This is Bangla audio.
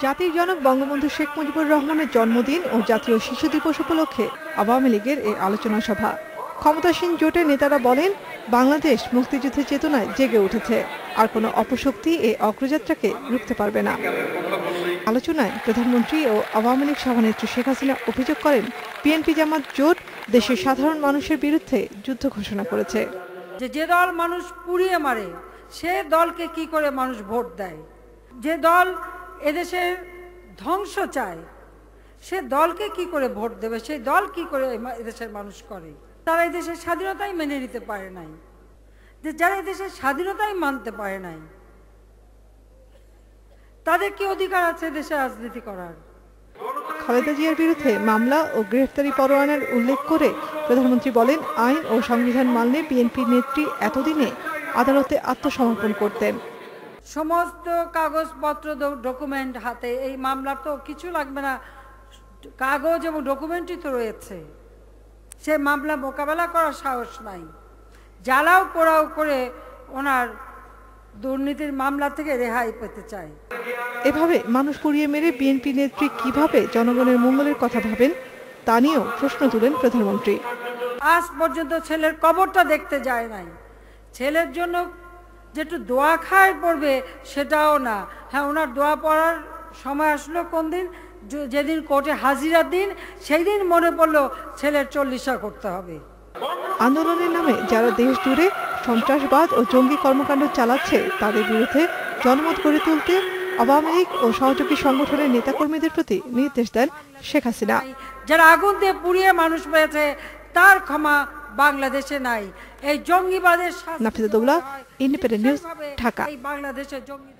জাতির জনক বঙ্গবন্ধু শেখ মুজিবুর রহমানের জন্মদিন ও জাতীয় শিশু দিবস উপলক্ষে আওয়ামী লীগের এই আলোচনা সভা। ক্ষমতাসীন জোটের নেতারা বলেন, বাংলাদেশ মুক্তিযুদ্ধের চেতনায় জেগে উঠেছে, আর কোনো অপশক্তি এই অগ্রযাত্রাকে রুখতে পারবে না। আলোচনায় প্রধানমন্ত্রী ও আওয়ামী লীগ সভানেত্রী শেখ হাসিনা অভিযোগ করেন, বিএনপি জামাত জোট দেশের সাধারণ মানুষের বিরুদ্ধে যুদ্ধ ঘোষণা করেছে। যে দল মানুষ পুড়িয়ে মারে সে দলকে কি করে মানুষ ভোট দেয়? যে দল এদেশের ধ্বংস চায় সে দলকে কি করে ভোট দেবে? সেই দল কি করে এদেশের মানুষ করে? তারা এদেশের স্বাধীনতাই মেনে নিতে পারে নাই। যে যারা এদেশের স্বাধীনতাই মানতে পারে নাই, তাদের কি অধিকার আছে দেশে রাজনীতি করার? খালেদা জিয়ার বিরুদ্ধে মামলা ও গ্রেফতারি পরোয়ানার উল্লেখ করে প্রধানমন্ত্রী বলেন, আইন ও সংবিধান মানলে বিএনপি নেত্রী এতদিনে আদালতে আত্মসমর্পণ করতেন। সমস্ত কাগজপত্র ডকুমেন্ট হাতে, এই মামলা তো কিছু লাগবে না, কাগজ এবং ডকুমেন্টই তো রয়েছে। সে মামলা মোকাবেলা করার সাহস নাই। জ্বালাও পোড়াও করে ওনার দুর্নীতির মামলা থেকে রেহাই পেতে চায়। এভাবে মানুষ পুড়িয়ে মেরে বিএনপি নেত্রী কিভাবে জনগণের মঙ্গলের কথা ভাবেন তা নিয়েও প্রশ্ন তুলেন প্রধানমন্ত্রী। আজ পর্যন্ত ছেলের কবরটা দেখতে যায় নাই। ছেলের জন্য যেটু দোয়া খায় পড়বে সেটাও না। হ্যাঁ, ওনার দোয়া পড়ার সময় আসলো কোন দিন? যেদিন কোর্টে হাজিরার দিন, সেই দিন মনে পড়লো ছেলের 40 করতে হবে। আন্দোলনের নামে যারা দেশ জুড়ে সন্ত্রাসবাদ ও জঙ্গি কর্মকাণ্ড চালাচ্ছে তাদের বিরুদ্ধে জনমত গড়ে তুলতে আওয়ামী লীগ ও সহযোগী সংগঠনের নেতাকর্মীদের প্রতি নির্দেশ দেন শেখ হাসিনা। যারা আগুন দিয়ে পুড়িয়ে মানুষ পেয়েছে তার ক্ষমা বাংলাদেশে নাই। এই জঙ্গিবাদের নাফিজা দৌলা, ইন্ডিপেন্ডেন্ট নিউজ, ঢাকা। বাংলাদেশের জঙ্গি